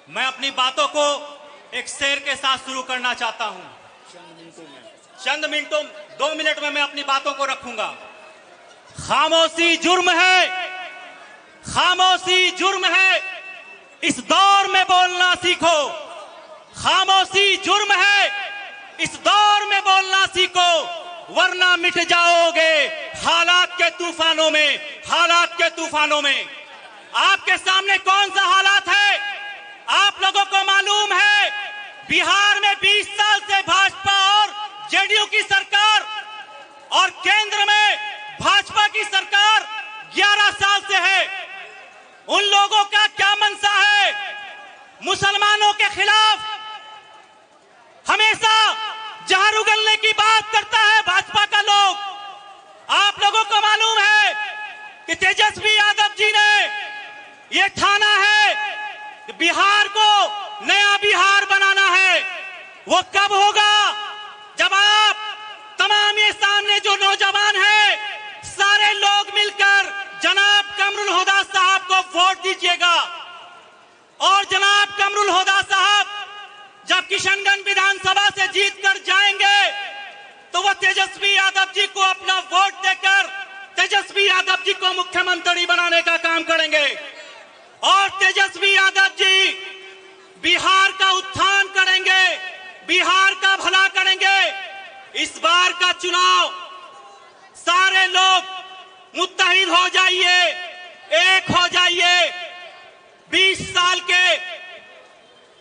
मैं अपनी बातों को एक शेर के साथ शुरू करना चाहता हूं। चंद मिनटों 2 मिनट में मैं अपनी बातों को रखूंगा। खामोशी जुर्म है, खामोशी जुर्म है, इस दौर में बोलना सीखो। खामोशी जुर्म है, इस दौर में बोलना सीखो, वरना मिट जाओगे हालात के तूफानों में, हालात के तूफानों में। आपके सामने कौन सा हालात है आप लोगों को मालूम है। बिहार में 20 साल से भाजपा और जेडीयू की सरकार और केंद्र में भाजपा की सरकार 11 साल से है। उन लोगों का क्या मंशा है? मुसलमानों के खिलाफ हमेशा जहर उगलने की बात करता है भाजपा का लोग। आप लोगों को मालूम है कि तेजस्वी यादव जी ने यह ठाना है कि बिहार को नया बिहार बनाना है। वो कब होगा? जब आप तमाम ये सामने जो नौजवान हैं सारे लोग मिलकर जनाब कमरुल हुदा साहब को वोट दीजिएगा। और जनाब कमरुल हुदा साहब जब किशनगंज विधानसभा से जीत कर जाएंगे तो वो तेजस्वी यादव जी को अपना वोट देकर तेजस्वी यादव जी को मुख्यमंत्री बनाने का काम करेंगे। और तेजस्वी यादव जी बिहार का उत्थान करेंगे, बिहार का भला करेंगे। इस बार का चुनाव सारे लोग मुत्तहिद हो जाइए, एक हो जाइए। 20 साल के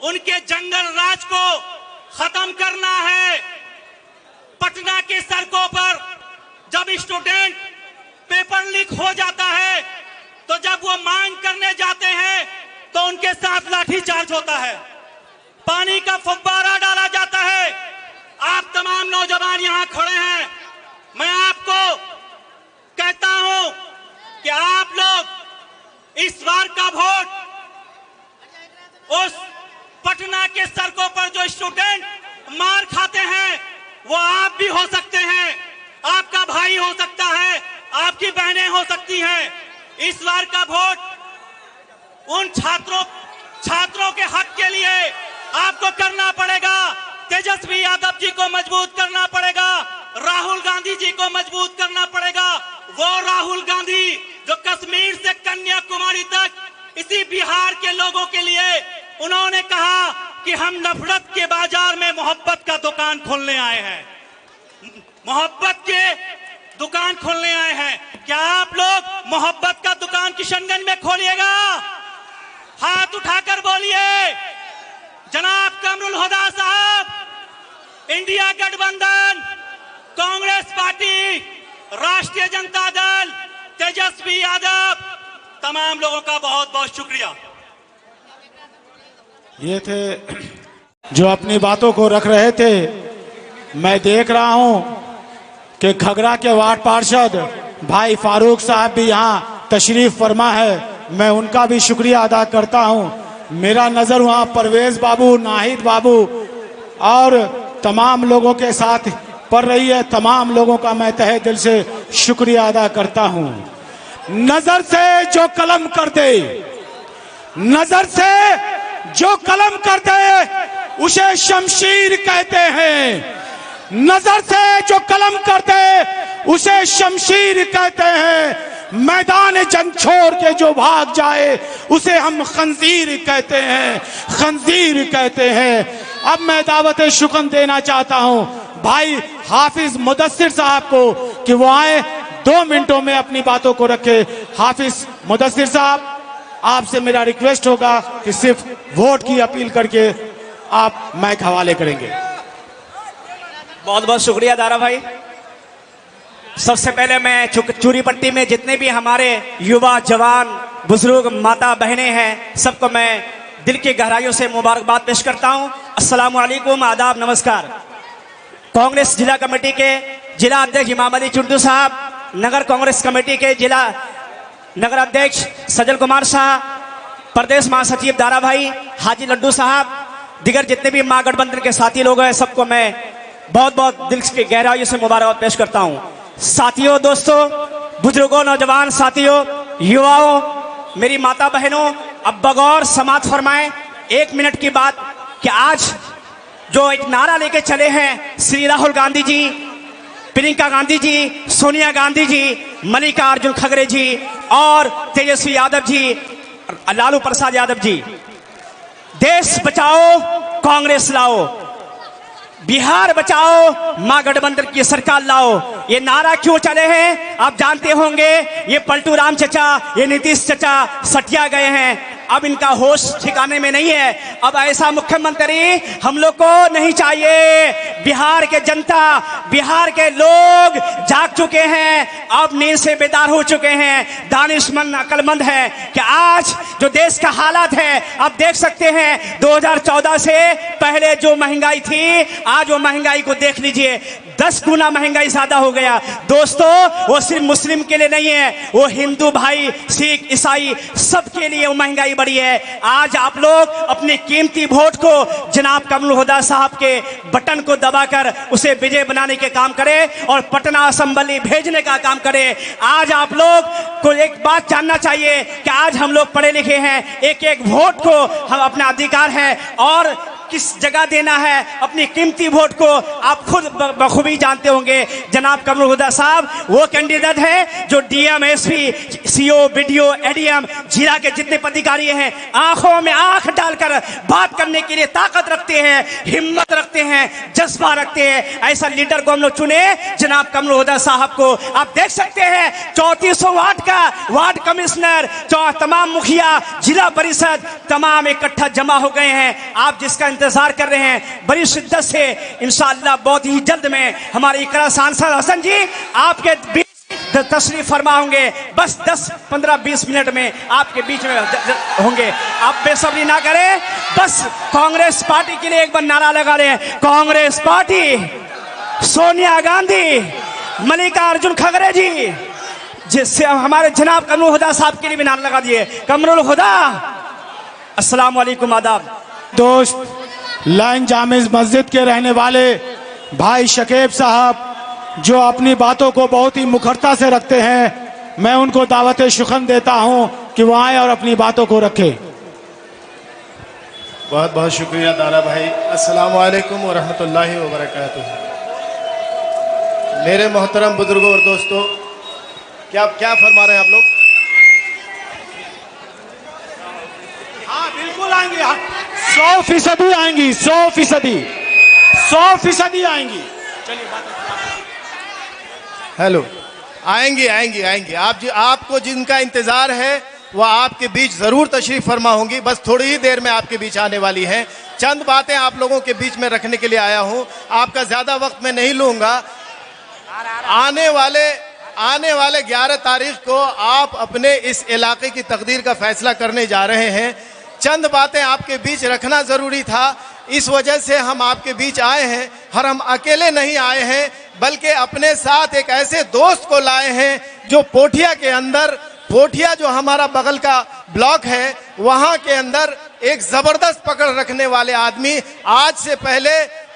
उनके जंगल राज को खत्म करना है। पटना की सड़कों पर जब स्टूडेंट पेपर लीक हो जाता है तो जब वो मांग करने जाते हैं तो उनके साथ लाठीचार्ज होता है, पानी का फव्वारा डाला जाता है। आप तमाम नौजवान यहां खड़े हैं, मैं आपको कहता हूं कि आप लोग इस बार का वोट उस पटना के सड़कों पर जो स्टूडेंट मार खाते हैं वो आप भी हो सकते हैं, आपका भाई हो सकता है, आपकी बहनें हो सकती हैं। इस बार का वोट उन छात्रों के हक के लिए आपको करना पड़ेगा। तेजस्वी यादव जी को मजबूत करना पड़ेगा, राहुल गांधी जी को मजबूत करना पड़ेगा। वो राहुल गांधी जो कश्मीर से कन्याकुमारी तक इसी बिहार के लोगों के लिए उन्होंने कहा कि हम नफरत के बाजार में मोहब्बत का दुकान खोलने आए हैं, मोहब्बत के दुकान खोलने आए हैं। क्या आप लोग मोहब्बत का दुकान किशनगंज में खोलिएगा? हाथ उठाकर बोलिए। जनाब कमरुल हुदा साहब, इंडिया गठबंधन, कांग्रेस पार्टी, राष्ट्रीय जनता दल, तेजस्वी यादव, तमाम लोगों का बहुत बहुत शुक्रिया। ये थे जो अपनी बातों को रख रहे थे। मैं देख रहा हूं कि खगड़ा के वार्ड पार्षद भाई फारूक साहब भी यहाँ तशरीफ फरमा है। मैं उनका भी शुक्रिया अदा करता हूं। मेरा नजर वहाँ परवेज बाबू, नाहिद बाबू और तमाम लोगों के साथ पड़ रही है। तमाम लोगों का मैं तहे दिल से शुक्रिया अदा करता हूं। नजर से जो कलम कर दे, नजर से जो कलम कर दे उसे शमशीर कहते हैं। नजर से जो कलम कर दे उसे शमशीर कहते हैं। मैदान जंग छोड़ के जो भाग जाए उसे हम खंजीर कहते हैं, खंजीर कहते हैं। अब मैं दावत शुक्र देना चाहता हूं भाई हाफिज मुदस्सिर साहब को कि वो आए, 2 मिनटों में अपनी बातों को रखे। हाफिज मुदस्सिर साहब, आपसे मेरा रिक्वेस्ट होगा कि सिर्फ वोट की अपील करके आप माइक हवाले करेंगे। बहुत बहुत शुक्रिया दारा भाई। सबसे पहले मैं चूरी पट्टी में जितने भी हमारे युवा, जवान, बुजुर्ग, माता बहनें हैं, सबको मैं दिल की गहराइयों से मुबारकबाद पेश करता हूं। अस्सलाम वालेकुम, आदाब, नमस्कार। कांग्रेस जिला कमेटी के जिला अध्यक्ष इमाम अली चुंटू साहब, नगर कांग्रेस कमेटी के जिला नगर अध्यक्ष सजल कुमार शाह, प्रदेश महासचिव दारा भाई, हाजी लड्डू साहब, दिगर जितने भी महागठबंधन के साथी लोग हैं, सबको मैं बहुत बहुत दिल की गहराइयों से मुबारकबाद पेश करता हूं। साथियों, दोस्तों, बुजुर्गों, नौजवान साथियों, युवाओं, मेरी माता बहनों, अब बगौर समात फरमाएं एक मिनट की बात कि आज जो एक नारा लेके चले हैं श्री राहुल गांधी जी, प्रियंका गांधी जी, सोनिया गांधी जी, मल्लिकार्जुन खड़गे जी और तेजस्वी यादव जी, लालू प्रसाद यादव जी, देश बचाओ कांग्रेस लाओ, बिहार बचाओ मां गठबंधन की सरकार लाओ, ये नारा क्यों चले हैं आप जानते होंगे। ये पलटू राम चचा, ये नीतीश चचा सटिया गए हैं, अब इनका होश ठिकाने में नहीं है। अब ऐसा मुख्यमंत्री हम लोग को नहीं चाहिए। बिहार के जनता, बिहार के लोग जाग चुके हैं, अब नींद से बेदार हो चुके हैं, दानिशमंद अक्लमंद है कि आज जो देश का हालात है आप देख सकते हैं। 2014 से पहले जो महंगाई थी, आज वो महंगाई को देख लीजिए, 10 गुना महंगाई ज्यादा हो गया। दोस्तों वो सिर्फ मुस्लिम के लिए नहीं है, वो हिंदू भाई, सिख, ईसाई सबके लिए वो महंगाई बढ़ी है। आज आप लोग अपनी कीमती वोट को जनाब कमरुल हुदा साहब के बटन को दबाकर उसे विजय बनाने के काम करें और पटना असेंबली भेजने का काम करें। आज आप लोग को एक बात जानना चाहिए कि आज हम लोग पढ़े लिखे हैं, एक एक वोट को हम अपना अधिकार है और किस जगह देना है अपनी कीमती वोट को आप खुद बखूबी जानते होंगे। जनाब कमरुल हुदा साहब वो कैंडिडेट है जो DM, SP, CO, BDO, ADM, जिला के जितने पदाधिकारी हैं आंखों में आंख डालकर बात करने के लिए ताकत रखते हैं, हिम्मत रखते हैं, जज्बा रखते हैं। ऐसा लीडर को हम लोग चुने जनाब कमरुल हुदा साहब को। आप देख सकते हैं 3400 वार्ड का वार्ड कमिश्नर, तमाम मुखिया, जिला परिषद तमाम इकट्ठा जमा हो गए हैं। आप जिसका इंतजार कर रहे हैं बड़ी शिद्दत से, इंशाअल्लाह बहुत ही जल्द में हमारे इकरा सांसद हसन जी आपके बीच तशरीफ फरमा होंगे। बस 10-15-20 मिनट में आपके बीच में होंगे। आप बेसब्री ना करें, बस कांग्रेस पार्टी के लिए एक बार नारा लगा रहे हैं, कांग्रेस पार्टी, सोनिया गांधी, मल्लिकार्जुन खड़गे जी, जिससे हमारे जनाब कमरुल हुदा साहब के लिए भी नारा लगा दिए, कमरुल हुदा। अस्सलाम वालेकुम, आदाब। दोस्त, लाइन जामिज मस्जिद के रहने वाले भाई शकीब साहब जो अपनी बातों को बहुत ही मुखरता से रखते हैं, मैं उनको दावत शुक्र देता हूं कि वो आए और अपनी बातों को रखें। बहुत बहुत शुक्रिया दारा भाई। अस्सलाम वालेकुम व रहमतुल्लाहि व बरकातुहू। मेरे मोहतरम बुजुर्गों और दोस्तों, क्या फरमा रहे हैं आप लोग? हाँ बिल्कुल आएंगे, 100% आएंगी, 100% आएंगी। चलिए हेलो, आएंगी आएंगी आएंगी। आपको जिनका इंतजार है वह आपके बीच जरूर तशरीफ फरमा होंगी। बस थोड़ी ही देर में आपके बीच आने वाली हैं। चंद बातें आप लोगों के बीच में रखने के लिए आया हूं। आपका ज्यादा वक्त मैं नहीं लूंगा। आने वाले 11 तारीख को आप अपने इस इलाके की तकदीर का फैसला करने जा रहे हैं। चंद बातें आपके बीच रखना जरूरी था, इस वजह से हम आपके बीच आए हैं। और हम अकेले नहीं आए हैं, बल्कि अपने साथ एक ऐसे दोस्त को लाए हैं जो पोठिया के अंदर, पोठिया जो हमारा बगल का ब्लॉक है, वहां के अंदर एक जबरदस्त पकड़ रखने वाले आदमी, आज से पहले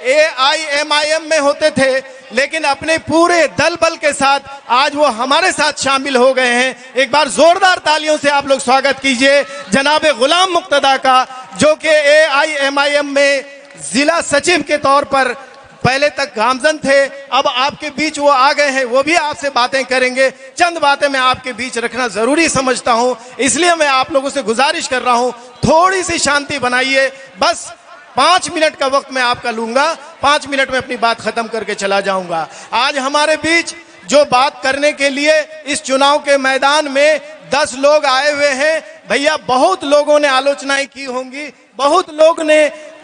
AIMIM में होते थे, लेकिन अपने पूरे दल बल के साथ आज वो हमारे साथ शामिल हो गए हैं। एक बार जोरदार तालियों से आप लोग स्वागत कीजिए जनाब गुलाम मुक्तदा का, जो कि AIMIM में जिला सचिव के तौर पर पहले तक गामजन थे, अब आपके बीच वो आ गए हैं। वो भी आपसे बातें करेंगे। चंद बातें मैं आपके बीच रखना जरूरी समझता हूं, इसलिए मैं आप लोगों से गुजारिश कर रहा हूं, थोड़ी सी शांति बनाइए। बस 5 मिनट का वक्त मैं आपका लूंगा, 5 मिनट में अपनी बात खत्म करके चला जाऊंगा। आज हमारे बीच जो बात करने के लिए इस चुनाव के मैदान में 10 लोग आए हुए हैं। भैया, बहुत लोगों ने आलोचनाएं की होंगी, बहुत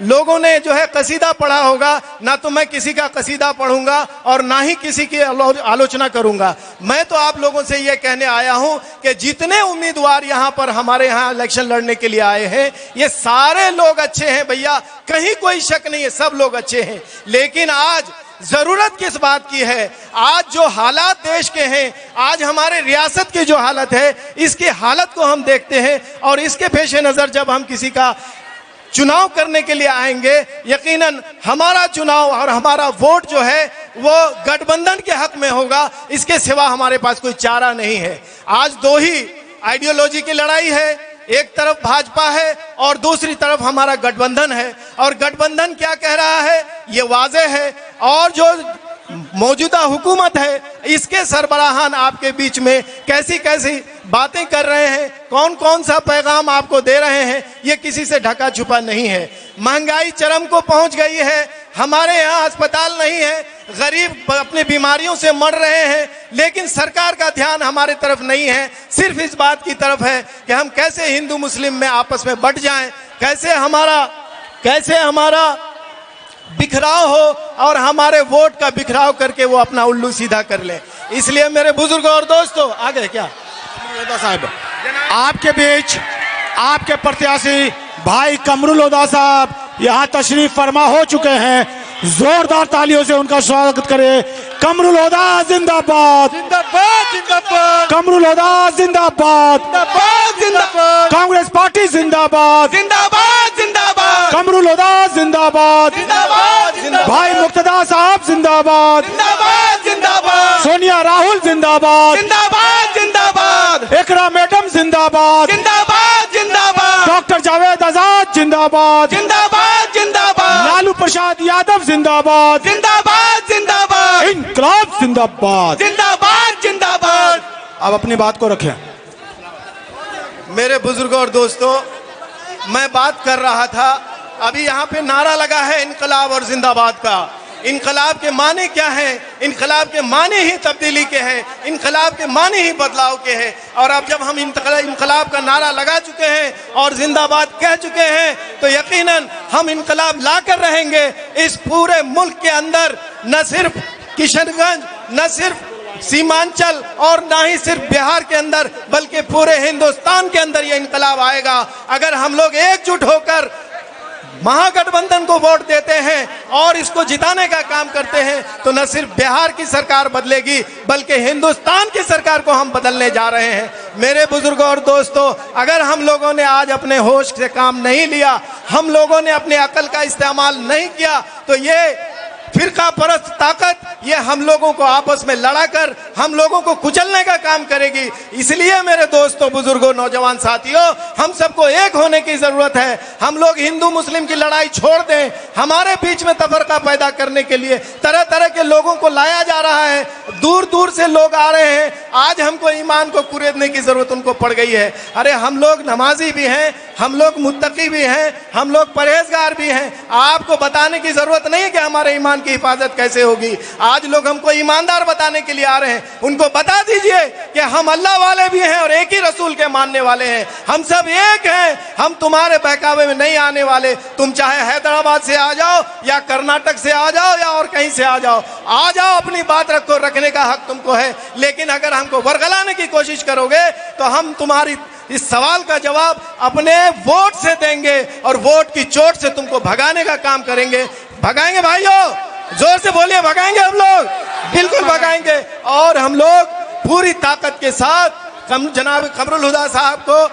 लोगों ने जो है कसीदा पढ़ा होगा। ना तो मैं किसी का कसीदा पढ़ूंगा और ना ही किसी की आलोचना करूंगा। मैं तो आप लोगों से ये कहने आया हूं कि जितने उम्मीदवार यहां पर हमारे यहां इलेक्शन लड़ने के लिए आए हैं, ये सारे लोग अच्छे हैं भैया, कहीं कोई शक नहीं है, सब लोग अच्छे हैं। लेकिन आज जरूरत किस बात की है? आज जो हालात देश के हैं, आज हमारे रियासत की जो हालत है, इसकी हालत को हम देखते हैं और इसके पेश नजर जब हम किसी का चुनाव करने के लिए आएंगे, यकीनन हमारा चुनाव और हमारा वोट जो है वो गठबंधन के हक में होगा। इसके सिवा हमारे पास कोई चारा नहीं है। आज 2 ही आइडियोलॉजी की लड़ाई है, एक तरफ भाजपा है और दूसरी तरफ हमारा गठबंधन है, और गठबंधन क्या कह रहा है ये वाज़ेह है, और जो मौजूदा हुकूमत है इसके सरबराहान आपके बीच में कैसी कैसी बातें कर रहे हैं, कौन कौन सा पैगाम आपको दे रहे हैं, ये किसी से ढका छुपा नहीं है। महंगाई चरम को पहुंच गई है, हमारे यहाँ अस्पताल नहीं है, गरीब अपनी बीमारियों से मर रहे हैं, लेकिन सरकार का ध्यान हमारे तरफ नहीं है, सिर्फ इस बात की तरफ है कि हम कैसे हिंदू मुस्लिम में आपस में बंट जाएं, कैसे हमारा बिखराव हो और हमारे वोट का बिखराव करके वो अपना उल्लू सीधा कर ले। इसलिए मेरे बुजुर्ग और दोस्तों, आगे क्या साहब आपके बीच आपके प्रत्याशी भाई कमरुल हुदा साहब यहाँ तशरीफ फरमा हो चुके हैं, जोरदार तालियों से उनका स्वागत करें। कमरुल हुदा जिंदाबाद, जिंदाबाद जिंदाबाद, कमरुल हुदा जिंदाबाद, जिंदाबाद जिंदाबाद, कांग्रेस पार्टी जिंदाबाद, जिंदाबाद जिंदाबाद, कमरुल हुदा जिंदाबाद, जिंदाबाद जिंदाबाद, भाई मुक्तदा साहब जिंदाबाद, जिंदाबाद जिंदाबाद, सोनिया राहुल जिंदाबाद, जिंदाबाद जिंदाबाद, इकरा मैडम जिंदाबाद, जिंदाबाद जिंदाबाद, डॉक्टर जावेद आजाद जिंदाबाद, जिंदाबाद जिंदाबाद, लालू प्रसाद यादव जिंदाबाद, जिंदाबाद जिंदाबाद, इनकलाब जिंदाबाद। जिंदाबाद जिंदाबाद। अब अपनी बात को रखें। मेरे बुजुर्गों और दोस्तों, मैं बात कर रहा था, अभी यहाँ पे नारा लगा है इनकलाब और जिंदाबाद का। इनकलाब के माने क्या हैं? इनकलाब के माने ही तब्दीली के हैं, इनकलाब के माने ही बदलाव के हैं। और अब जब हम इनकलाब का नारा लगा चुके हैं और जिंदाबाद कह चुके हैं, तो यकीनन हम इनकलाब ला कर रहेंगे इस पूरे मुल्क के अंदर। न सिर्फ किशनगंज, न सिर्फ सीमांचल और ना ही सिर्फ बिहार के अंदर, बल्कि पूरे हिंदुस्तान के अंदर ये इनकलाब आएगा। अगर हम लोग एकजुट होकर महागठबंधन को वोट देते हैं और इसको जिताने का काम करते हैं, तो न सिर्फ बिहार की सरकार बदलेगी, बल्कि हिंदुस्तान की सरकार को हम बदलने जा रहे हैं। मेरे बुजुर्गों और दोस्तों, अगर हम लोगों ने आज अपने होश से काम नहीं लिया, हम लोगों ने अपने अकल का इस्तेमाल नहीं किया, तो ये फिरका परस्त ताकत ये हम लोगों को आपस में लड़ाकर हम लोगों को कुचलने का काम करेगी। इसलिए मेरे दोस्तों, बुजुर्गों, नौजवान साथियों, हम सबको एक होने की जरूरत है। हम लोग हिंदू मुस्लिम की लड़ाई छोड़ दें। हमारे बीच में तफरका पैदा करने के लिए तरह तरह के लोगों को लाया जा रहा है, दूर दूर से लोग आ रहे हैं। आज हमको ईमान को कुरेदने की जरूरत उनको पड़ गई है। अरे हम लोग नमाजी भी हैं, हम लोग मुत्तकी भी हैं, हम लोग परहेजगार भी हैं। आपको बताने की जरूरत नहीं है कि हमारे ईमान की हिफाजत कैसे होगी। आज लोग हमको ईमानदार बताने के लिए आ रहे हैं। उनको बता दीजिए कि हम अल्लाह वाले भी हैं और एक ही रसूल के मानने वाले हैं। हम सब एक हैं, हम तुम्हारे बहकावे में नहीं आने वाले। तुम चाहे हैदराबाद से आ जाओ या कर्नाटक से आ जाओ या और कहीं से आ जाओ, अपनी बात रखो, रखने का हक तुमको है। लेकिन अगर हमको वर्गलाने की कोशिश करोगे तो हम तुम्हारी इस सवाल का जवाब अपने वोट से देंगे और वोट की चोट से तुमको भगाने का काम करेंगे। भगाएंगे भाइयों, जोर से बोलिए, भगाएंगे हम लोग, बिल्कुल भगाएंगे। और हम लोग पूरी ताकत के साथ जनाब कमरुल हुदा साहब को,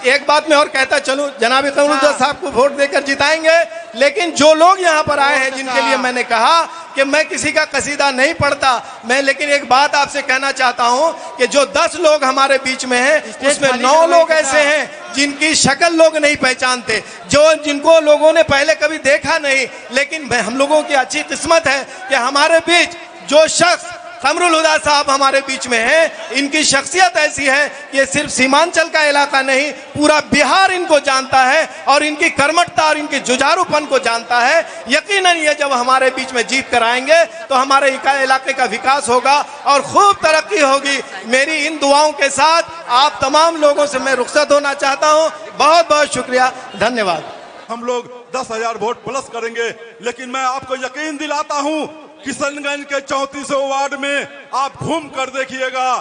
एक बात मैं और कहता चलूं, जनाब कमरुल हुदा साहब को वोट देकर जिताएंगे। लेकिन जो लोग यहाँ पर आए हैं, जिनके लिए मैंने कहा कि मैं किसी का कसीदा नहीं पढ़ता, मैं लेकिन एक बात आपसे कहना चाहता हूं कि जो 10 लोग हमारे बीच में हैं, उसमें 9 लोग ऐसे हैं जिनकी शक्ल लोग नहीं पहचानते, जिनको लोगों ने पहले कभी देखा नहीं। लेकिन हम लोगों की अच्छी किस्मत है कि हमारे बीच जो शख्स कमरुल हुदा साहब हमारे बीच में हैं, इनकी शख्सियत ऐसी है कि ये सिर्फ सीमांचल का इलाका नहीं, पूरा बिहार इनको जानता है और इनकी कर्मठता और इनके जुझारूपन को जानता है। यकीनन ये जब हमारे बीच में जीत कर आएंगे तो हमारे इलाके का विकास होगा और खूब तरक्की होगी। मेरी इन दुआओं के साथ आप तमाम लोगों से मैं रुखसत होना चाहता हूँ। बहुत बहुत शुक्रिया, धन्यवाद। हम लोग 10,000 वोट प्लस करेंगे, लेकिन मैं आपको यकीन दिलाता हूं, किशनगंज के 34वें वार्ड में आप घूम कर देखिएगा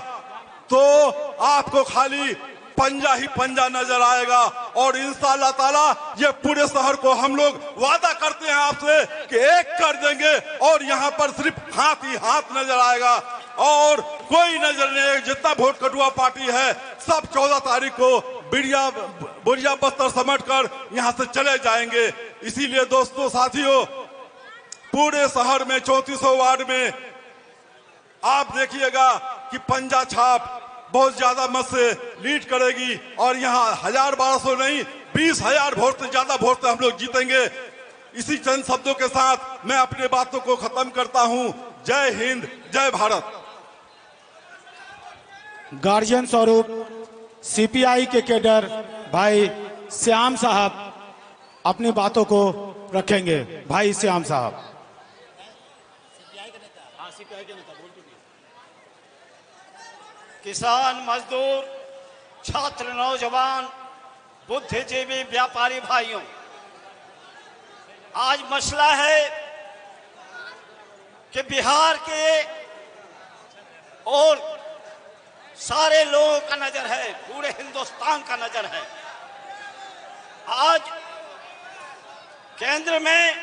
तो आपको खाली पंजा ही पंजा नजर आएगा। और इंशाअल्लाह ताला ये पूरे शहर को हम लोग वादा करते हैं आपसे कि एक कर देंगे और यहाँ पर सिर्फ हाथ ही हाथ नजर आएगा और कोई नजर नहीं आएगा। जितना वोट कटुआ पार्टी है सब 14 तारीख को बुढ़िया बस्तर समेट कर यहाँ से चले जाएंगे। इसीलिए दोस्तों, साथियों, पूरे शहर में 34वें वार्ड में आप देखिएगा कि पंजा छाप बहुत ज्यादा मत से लीड करेगी और यहाँ 1000-1200 नहीं 20,000 वोट से ज्यादा वोट से हम लोग जीतेंगे। इसी चंद शब्दों के साथ मैं अपनी बातों को खत्म करता हूँ। जय हिंद, जय भारत। गार्जियन स्वरूप सीपीआई के कैडर भाई श्याम साहब अपनी बातों को रखेंगे। भाई श्याम साहब। किसान, मजदूर, छात्र, नौजवान, बुद्धिजीवी, व्यापारी भाइयों, आज मसला है कि बिहार के और सारे लोगों का नजर है, पूरे हिंदुस्तान का नजर है। आज केंद्र में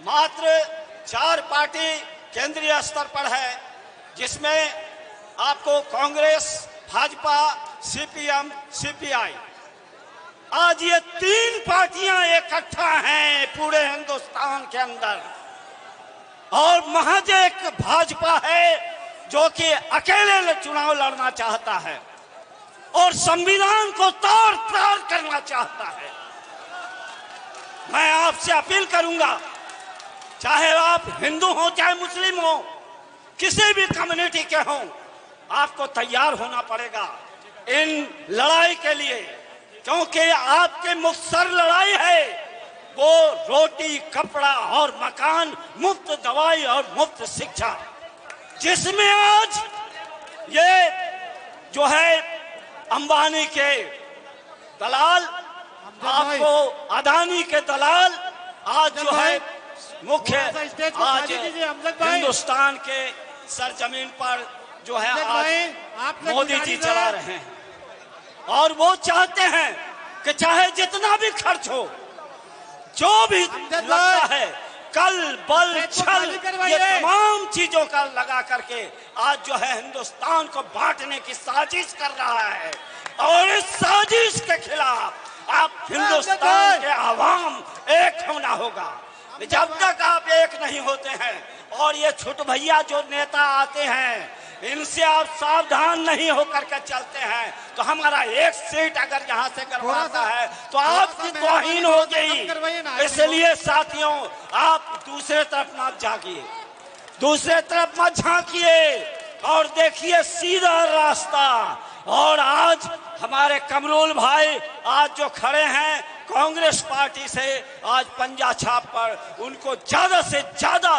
मात्र 4 पार्टी केंद्रीय स्तर पर है, जिसमें आपको कांग्रेस, भाजपा, सीपीएम, सीपीआई, आज ये 3 पार्टियां इकट्ठा हैं पूरे हिंदुस्तान के अंदर, और महज एक भाजपा है जो कि अकेले चुनाव लड़ना चाहता है और संविधान को तोड़-ताड़ करना चाहता है। मैं आपसे अपील करूंगा, चाहे आप हिंदू हो चाहे मुस्लिम हो, किसी भी कम्युनिटी के हों, आपको तैयार होना पड़ेगा इन लड़ाई के लिए, क्योंकि आपके मुख्तर लड़ाई है वो रोटी, कपड़ा और मकान, मुफ्त दवाई और मुफ्त शिक्षा, जिसमें आज ये जो है अंबानी के दलाल, आपको अदानी के दलाल आज जो है मुख्य आज हिंदुस्तान के सरजमीन पर जो है आज मोदी जी चला रहे हैं, और वो चाहते हैं कि चाहे जितना भी खर्च हो, जो भी लगता है, कल बल छल, ये तमाम चीजों का लगा करके आज जो है हिंदुस्तान को बांटने की साजिश कर रहा है, और इस साजिश के खिलाफ आप हिंदुस्तान के आवाम एक होना होगा। जब तक आप एक नहीं होते हैं और ये छुट भैया जो नेता आते हैं, इनसे आप सावधान नहीं होकर के चलते हैं तो हमारा एक सीट अगर यहाँ से करवाता है तो आपकी तौहीन हो गई। इसलिए साथियों, आप दूसरे तरफ मत जागिए, दूसरे तरफ मत झांकिए और देखिए सीधा रास्ता। और आज हमारे कमरुल भाई आज जो खड़े हैं कांग्रेस पार्टी से, आज पंजा छाप पर उनको ज्यादा से ज्यादा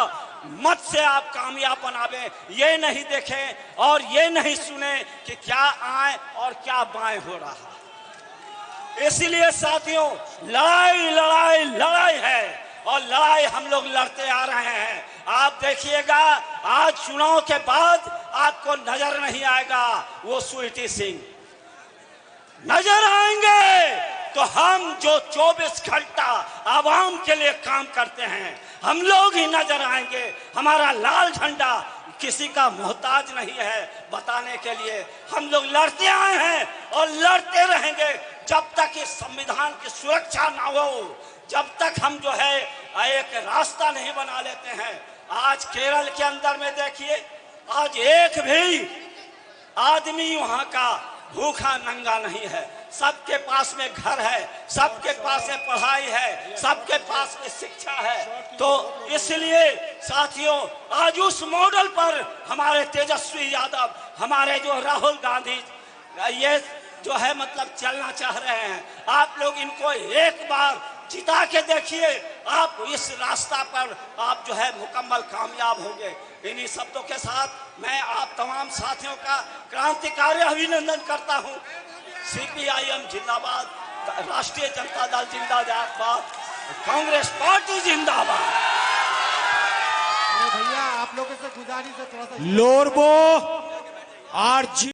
मत से आप कामयाब बनावे, ये नहीं देखें और ये नहीं सुने कि क्या आए और क्या बाएं हो रहा। इसलिए साथियों, लड़ाई लड़ाई लड़ाई है और लड़ाई हम लोग लड़ते आ रहे हैं। आप देखिएगा आज चुनाव के बाद आपको नजर नहीं आएगा वो स्वीटी सिंह, नजर आएंगे तो हम जो 24 घंटा आवाम के लिए काम करते हैं, हम लोग ही नजर आएंगे। हमारा लाल झंडा किसी का मोहताज नहीं है बताने के लिए। हम लोग लड़ते आए हैं और लड़ते रहेंगे जब तक इस संविधान की सुरक्षा ना हो, जब तक हम जो है एक रास्ता नहीं बना लेते हैं। आज केरल के अंदर में देखिए, आज एक भी आदमी वहां का भूखा नंगा नहीं है, सबके पास में घर है, सबके पास में पढ़ाई है, सबके पास में शिक्षा है। तो इसलिए साथियों, आज उस मॉडल पर हमारे तेजस्वी यादव, हमारे जो राहुल गांधी, ये जो है मतलब चलना चाह रहे हैं। आप लोग इनको एक बार जिता के देखिए, आप इस रास्ता पर आप जो है मुकम्मल कामयाब होंगे। इन्हीं शब्दों के साथ मैं आप तमाम साथियों का क्रांतिकारी अभिनंदन करता हूं। सीपीआईएम जिंदाबाद, राष्ट्रीय जनता दल जिंदाबाद, कांग्रेस पार्टी जिंदाबाद। भैया आप लोगों से गुजारिश है थोड़ा सा लोरबो आर जी